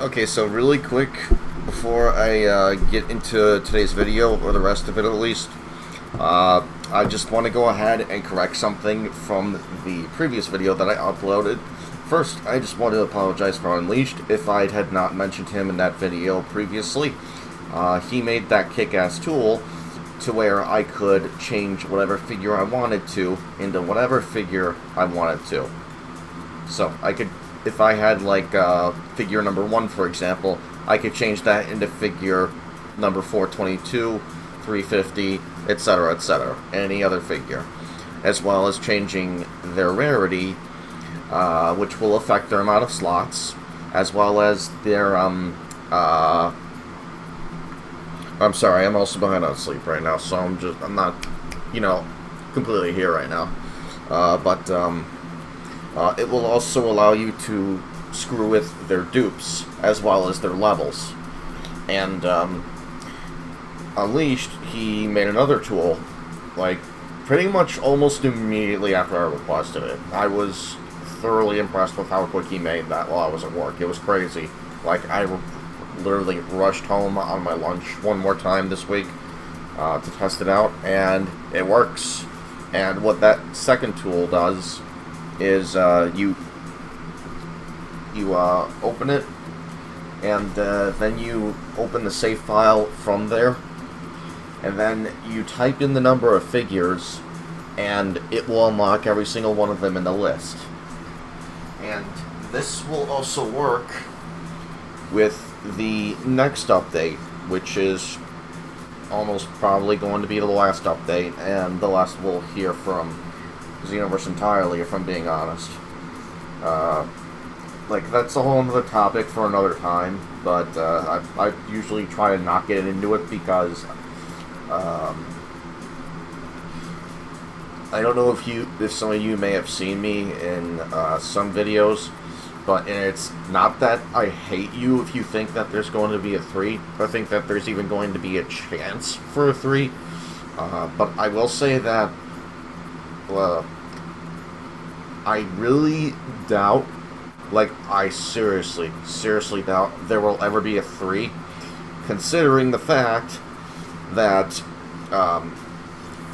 Okay, so really quick, before I get into today's video, or the rest of it at least, I just want to go ahead and correct something from the previous video that I uploaded. First, I just want to apologize for Unleashed if I had not mentioned him in that video previously. He made that kick-ass tool to where I could change whatever figure I wanted to into whatever figure I wanted to. So, I could, if I had like figure number 1, for example, I could change that into figure number 422, 350, etc., any other figure. As well as changing their rarity, which will affect their amount of slots, as well as their, I'm sorry, I'm also behind on sleep right now, so I'm not, completely here right now. It will also allow you to screw with their dupes, as well as their levels. And, Unleashed, he made another tool, like, pretty much almost immediately after I requested it. I was thoroughly impressed with how quick he made that while I was at work. It was crazy. Like, I literally rushed home on my lunch one more time this week to test it out, and it works. And what that second tool does is you open it, and then you open the save file from there, and then you type in the number of figures, and it will unlock every single one of them in the list. And this will also work with the next update, which is almost probably going to be the last update, and the last we'll hear from Xenoverse entirely, if I'm being honest. Like, that's a whole other topic for another time, but I usually try to not get into it because I don't know if some of you may have seen me in some videos, but it's not that I hate you if you think that there's going to be a 3, or think that there's even going to be a chance for a 3, but I will say that I really doubt, like, I seriously doubt there will ever be a 3, considering the fact that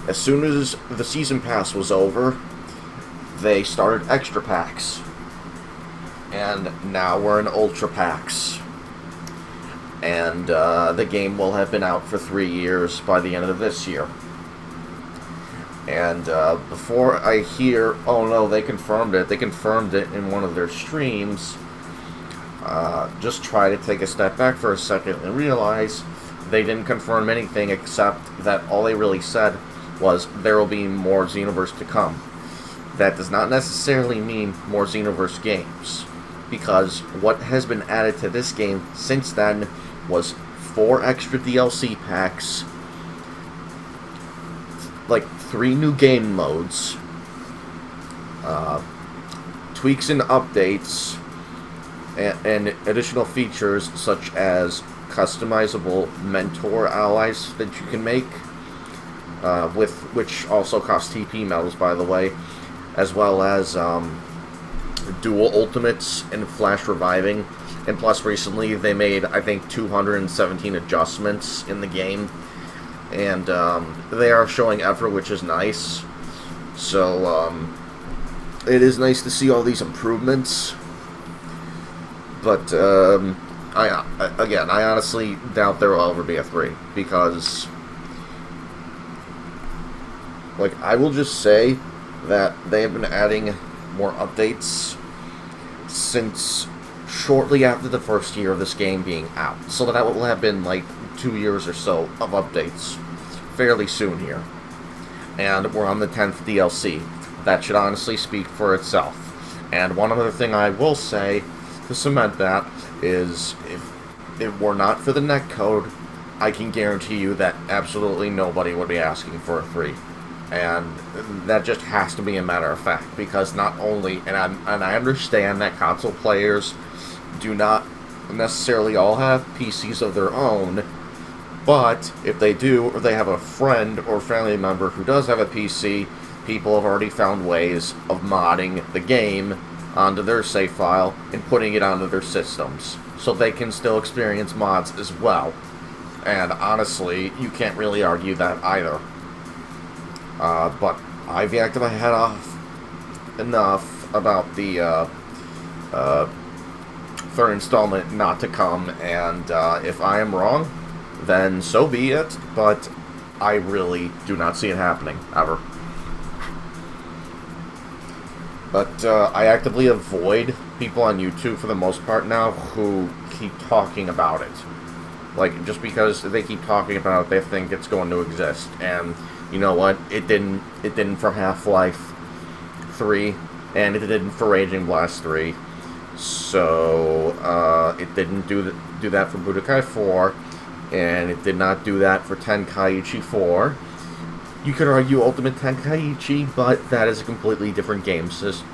as soon as the season pass was over, they started extra packs, and now we're in ultra packs, and the game will have been out for 3 years by the end of this year. And before I hear, oh no, they confirmed it in one of their streams, just try to take a step back for a second and realize they didn't confirm anything except that all they really said was there will be more Xenoverse to come. That does not necessarily mean more Xenoverse games, because what has been added to this game since then was 4 extra DLC packs, like 3 new game modes, tweaks and updates, and additional features such as customizable mentor allies that you can make, which also cost TP medals, by the way, as well as dual ultimates and flash reviving. And plus, recently they made, I think, 217 adjustments in the game, and they are showing effort, which is nice. So it is nice to see all these improvements, but I honestly doubt there will ever be a 3, because, like, I will just say that they have been adding more updates since shortly after the first year of this game being out. So that will have been like 2 years or so of updates fairly soon here. And we're on the 10th DLC. That should honestly speak for itself. And one other thing I will say to cement that is, if it were not for the netcode, I can guarantee you that absolutely nobody would be asking for a 3. And that just has to be a matter of fact, because not only, and I understand that console players do not necessarily all have PCs of their own, but if they do, or they have a friend or family member who does have a PC, people have already found ways of modding the game onto their save file and putting it onto their systems, so they can still experience mods as well. And honestly, you can't really argue that either. But I've yacked my head off enough about the third installment not to come, and if I am wrong, then so be it, but I really do not see it happening, ever. But I actively avoid people on YouTube for the most part now who keep talking about it. Like, just because they keep talking about it, they think it's going to exist. And you know what? It didn't for Half-Life 3, and it didn't for Raging Blast 3. So, it didn't do that for Budokai 4, and it did not do that for Tenkaichi 4. You could argue Ultimate Tenkaichi, but that is a completely different game system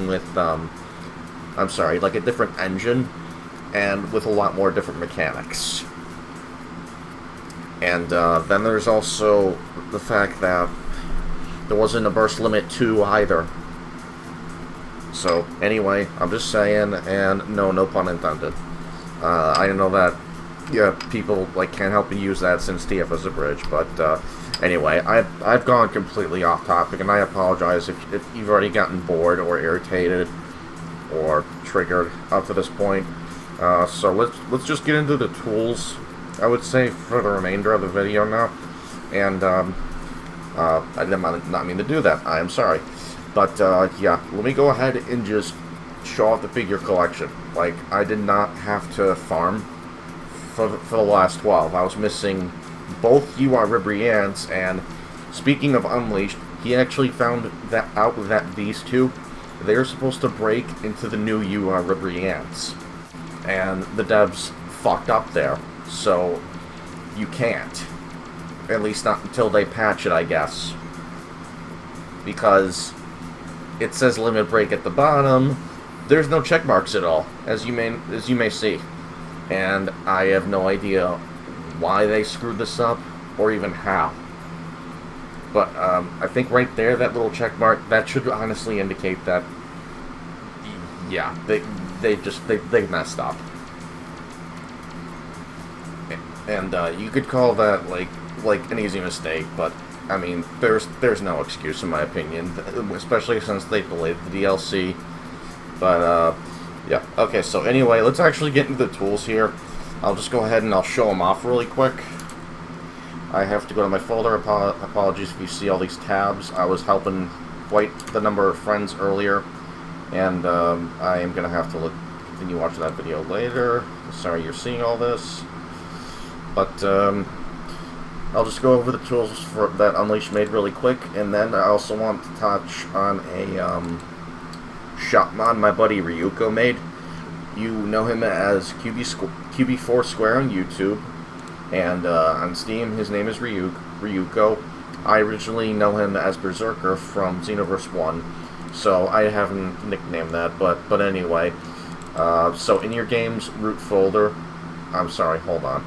with, I'm sorry, like a different engine, and with a lot more different mechanics. And then there's also the fact that there wasn't a burst limit 2 either. So, anyway, I'm just saying, and no pun intended. I know that, yeah, people like can't help but use that since TF is a bridge, but anyway, I've gone completely off topic, and I apologize if you've already gotten bored or irritated or triggered up to this point. So let's just get into the tools, I would say, for the remainder of the video now. And I did not mean to do that. I am sorry. But yeah, let me go ahead and just show off the figure collection. Like, I did not have to farm for the last 12. I was missing both UI Ribriands, and speaking of Unleashed, he actually found out that these two, they're supposed to break into the new UI Ribriands. And the devs fucked up there, so you can't. At least not until they patch it, I guess. Because it says limit break at the bottom. There's no check marks at all, as you may see. And I have no idea why they screwed this up, or even how. But I think right there, that little check mark, that should honestly indicate that, yeah, they messed up. And you could call that like an easy mistake, but I mean, there's no excuse in my opinion, especially since they delayed the DLC. But yeah, okay, so anyway, let's actually get into the tools here. I'll just go ahead and I'll show them off really quick. I have to go to my folder. Apologies if you see all these tabs. I was helping quite the number of friends earlier, and I am going to have to continue watching that video later. Sorry you're seeing all this. But I'll just go over the tools that Unleashed made really quick, and then I also want to touch on a shop mod my buddy Ryuko made. You know him as QB4 Square on YouTube, and on Steam his name is Ryuko. I originally know him as Berserker from Xenoverse 1, so I haven't nicknamed that, but anyway. So in your game's root folder, I'm sorry, hold on.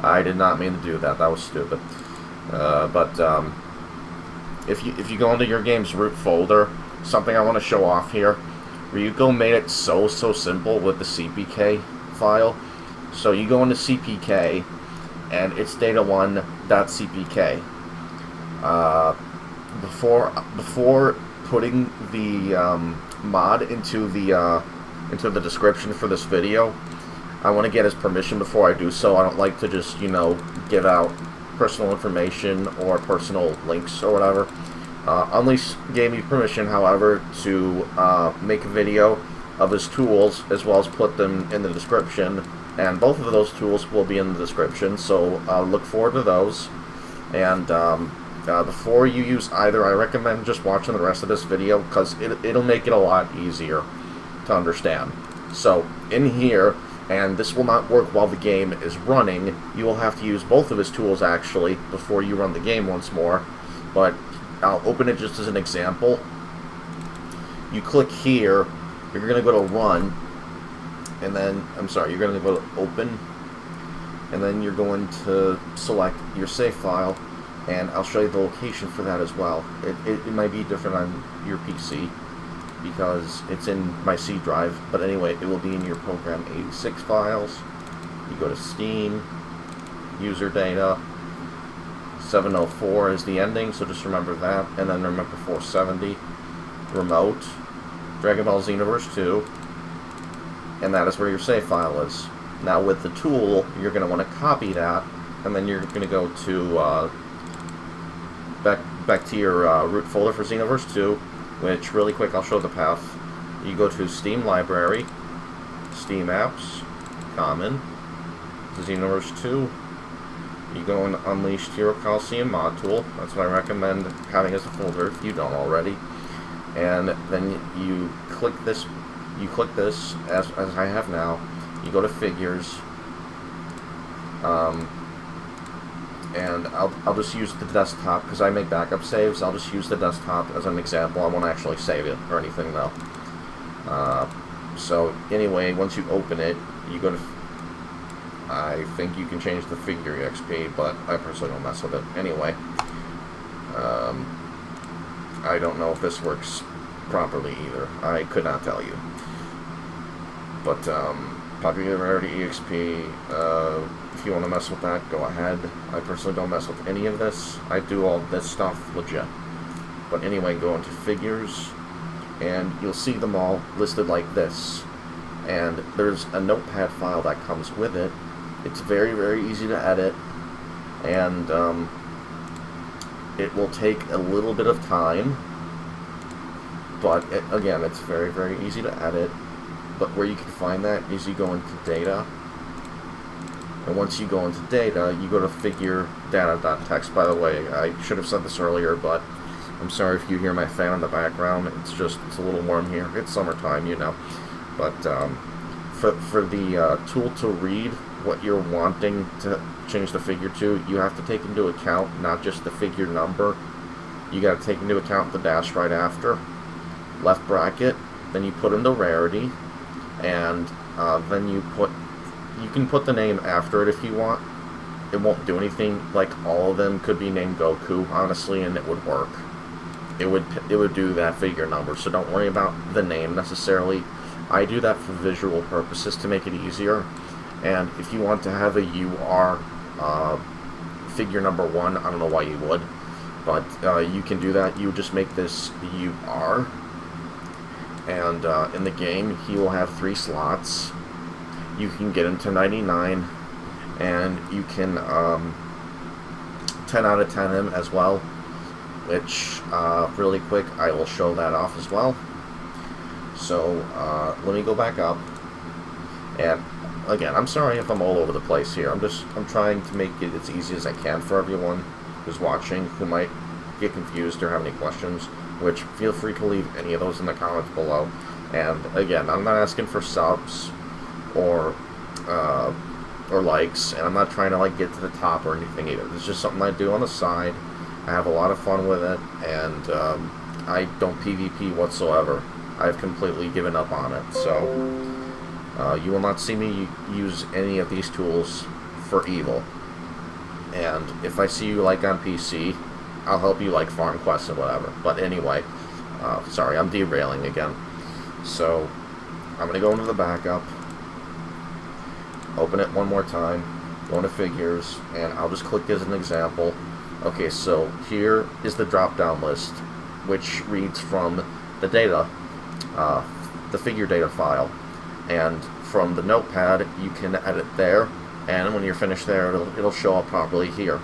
I did not mean to do that. That was stupid. If you go into your game's root folder, something I want to show off here, Ryuko made it so simple with the CPK file. So you go into CPK, and it's data1.cpk. Before putting the mod into the description for this video, I want to get his permission before I do so. I don't like to just, you know, give out personal information or personal links or whatever. Unleashed gave me permission, however, to make a video of his tools, as well as put them in the description, and both of those tools will be in the description, so look forward to those. And before you use either, I recommend just watching the rest of this video, because it'll make it a lot easier to understand. So, in here, and this will not work while the game is running, you will have to use both of his tools, actually, before you run the game once more, but I'll open it just as an example. You click here, you're going to go to Run, and then, you're going to go to Open, and then you're going to select your save file, and I'll show you the location for that as well. It might be different on your PC because it's in my C drive, but anyway, it will be in your Program 86 files. You go to Steam, user data, 704 is the ending, so just remember that, and then remember 470, remote, Dragon Ball Xenoverse 2, and that is where your save file is. Now with the tool, you're going to want to copy that, and then you're going to go to back to your root folder for Xenoverse 2, which, really quick, I'll show the path. You go to Steam Library, Steam Apps, Common, Xenoverse 2. You go and unleash Hero Colosseum mod tool. That's what I recommend having as a folder if you don't already. And then you click this. You click this as I have now. You go to Figures. And I'll just use the desktop because I make backup saves. I'll just use the desktop as an example. I won't actually save it or anything though. So anyway, once you open it, you go to. I think you can change the figure EXP, but I personally don't mess with it. Anyway, I don't know if this works properly either. I could not tell you. But popularity EXP. If you want to mess with that, go ahead. I personally don't mess with any of this. I do all this stuff legit. But anyway, go into Figures, and you'll see them all listed like this. And there's a notepad file that comes with it. It's very, very easy to edit, and it will take a little bit of time, but again, it's very, very easy to edit. But where you can find that is you go into Data, and once you go into Data, you go to Figure Data.txt. By the way, I should have said this earlier, but I'm sorry if you hear my fan in the background. It's a little warm here. It's summertime, you know. But for the tool to read what you're wanting to change the figure to, you have to take into account not just the figure number. You got to take into account the dash right after, left bracket, then you put in the rarity, and then you can put the name after it if you want. It won't do anything. Like, all of them could be named Goku, honestly, and it would work. It would do that figure number, so don't worry about the name necessarily. I do that for visual purposes to make it easier. And if you want to have a UR figure number 1, I don't know why you would, but you can do that. You just make this UR, and in the game he will have 3 slots. You can get him to 99, and you can 10 out of 10 him as well, which really quick I will show that off as well. So let me go back up, and again, I'm sorry if I'm all over the place here. I'm trying to make it as easy as I can for everyone who's watching, who might get confused or have any questions, which feel free to leave any of those in the comments below. And again, I'm not asking for subs or likes, and I'm not trying to like get to the top or anything either. It's just something I do on the side. I have a lot of fun with it, and I don't PvP whatsoever. I've completely given up on it, so you will not see me use any of these tools for evil. And if I see you like on PC, I'll help you like farm quests and whatever. But anyway, sorry, I'm derailing again. So I'm going to go into the backup, open it one more time, go into Figures, and I'll just click as an example. Okay, so here is the drop-down list, which reads from the data, the figure data file. And from the notepad, you can edit there, and when you're finished there, it'll show up properly here.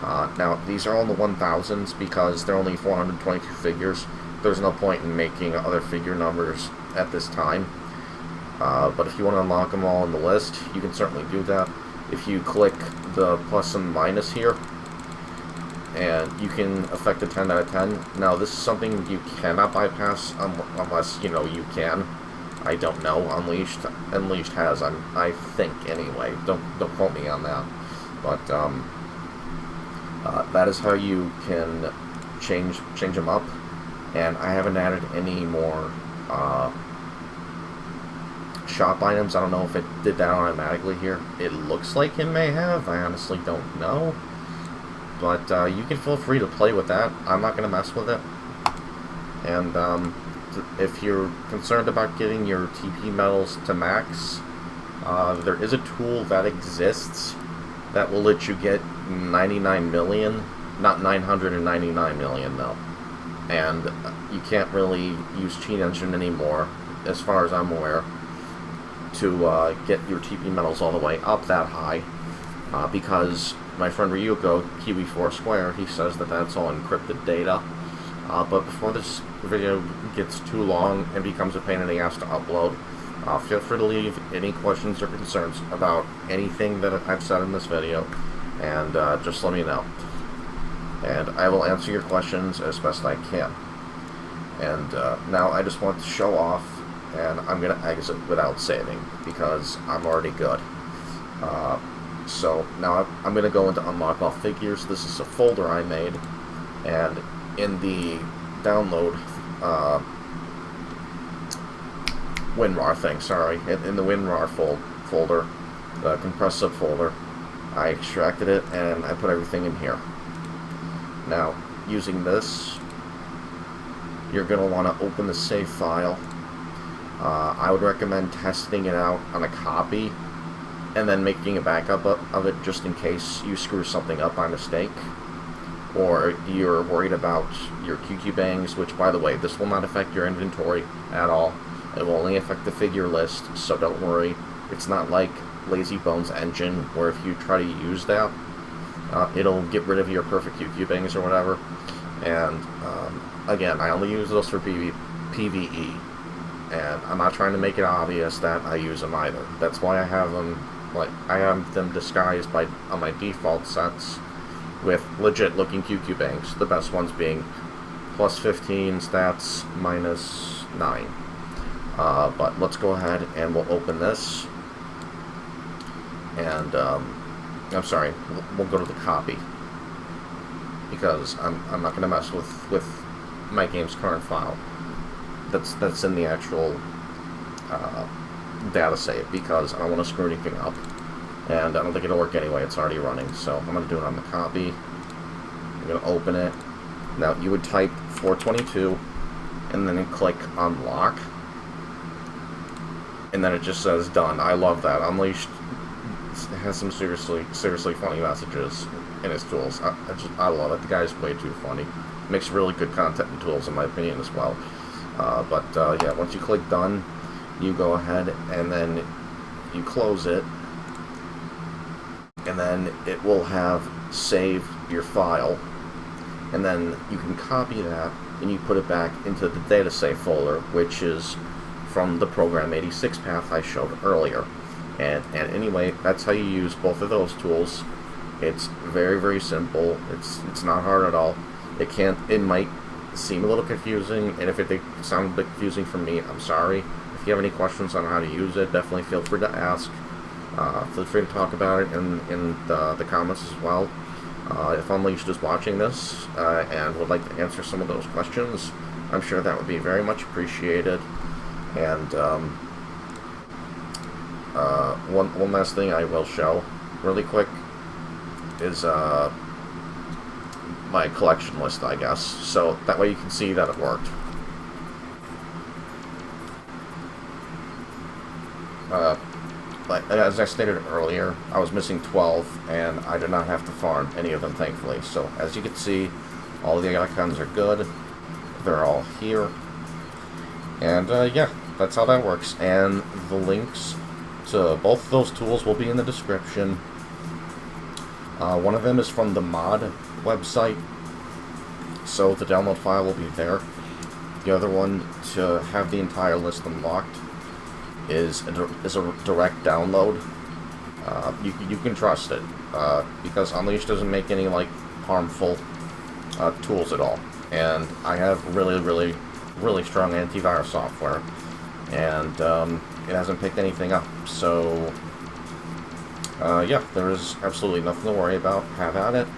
Now, these are all in the 1000s because they're only 422 figures. There's no point in making other figure numbers at this time. But if you want to unlock them all in the list, you can certainly do that. If you click the plus and minus here, and you can affect the 10 out of 10. Now, this is something you cannot bypass unless, you know, you can. I don't know. Unleashed has, I think, anyway. Don't quote me on that. But that is how you can change them up. And I haven't added any more shop items. I don't know if it did that automatically here. It looks like it may have. I honestly don't know. But you can feel free to play with that. I'm not going to mess with it. And if you're concerned about getting your TP medals to max, there is a tool that exists that will let you get 99 million, not 999 million though. And you can't really use Cheat Engine anymore, as far as I'm aware, to get your TP medals all the way up that high, because my friend Ryuko, Kiwi4Square, he says that that's all encrypted data. But before this video gets too long and becomes a pain in the ass to upload, feel free to leave any questions or concerns about anything that I've said in this video, and just let me know. And I will answer your questions as best I can. And now I just want to show off, and I'm going to exit without saving, because I'm already good. So now I'm going to go into Unlock All Figures. This is a folder I made, and in the download WinRAR thing, sorry, in the WinRAR folder, the compressed subfolder, I extracted it and I put everything in here. Now, using this, you're going to want to open the save file. I would recommend testing it out on a copy and then making a backup of it just in case you screw something up by mistake, or you're worried about your QQ bangs, which, by the way, this will not affect your inventory at all. It will only affect the figure list, so don't worry. It's not like Lazy Bones Engine, where if you try to use that, it'll get rid of your perfect QQ bangs or whatever. And again, I only use those for PvE, and I'm not trying to make it obvious that I use them either. That's why I have them, like, I have them disguised on my default sets with legit looking QQ bangs, the best ones being plus 15 stats, minus 9. But let's go ahead and we'll open this, and I'm sorry, we'll go to the copy, because I'm not going to mess with my game's current file that's in the actual data save, because I don't want to screw anything up. And I don't think it'll work anyway, it's already running, so I'm going to do it on the copy. I'm going to open it. Now, you would type 422, and then click Unlock. And then it just says done. I love that. Unleashed has some seriously funny messages in his tools. I love it. The guy's way too funny. Makes really good content and tools, in my opinion, as well. Yeah, once you click done, you go ahead and then you close it. And then it will have saved your file, and then you can copy that and you put it back into the data save folder, which is from the Program 86 path I showed earlier. And anyway, that's how you use both of those tools. It's very, very simple. It's not hard at all. It might seem a little confusing, and if it sounds a bit confusing for me, I'm sorry. If you have any questions on how to use it, definitely feel free to ask. Feel free to talk about it in the comments as well. If Unleashed is watching this and would like to answer some of those questions, I'm sure that would be very much appreciated. And one last thing I will show really quick is my collection list, I guess, so that way you can see that it worked. As I stated earlier, I was missing 12, and I did not have to farm any of them, thankfully. So, as you can see, all the icons are good. They're all here. And, yeah, that's how that works. And the links to both of those tools will be in the description. One of them is from the mod website, so the download file will be there. The other one, to have the entire list unlocked, is a direct download. You can trust it, because Unleashed doesn't make any like harmful tools at all, and I have really strong antivirus software, and it hasn't picked anything up. So yeah, there is absolutely nothing to worry about. Have at it,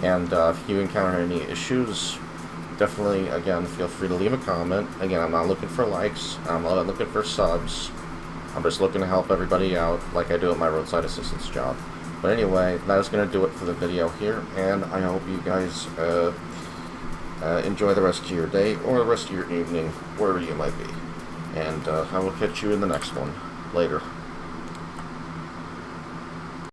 and if you encounter any issues, definitely, again, feel free to leave a comment. Again, I'm not looking for likes, I'm not looking for subs. I'm just looking to help everybody out like I do at my roadside assistance job. But anyway, that is going to do it for the video here, and I hope you guys enjoy the rest of your day, or the rest of your evening, wherever you might be. And I will catch you in the next one. Later.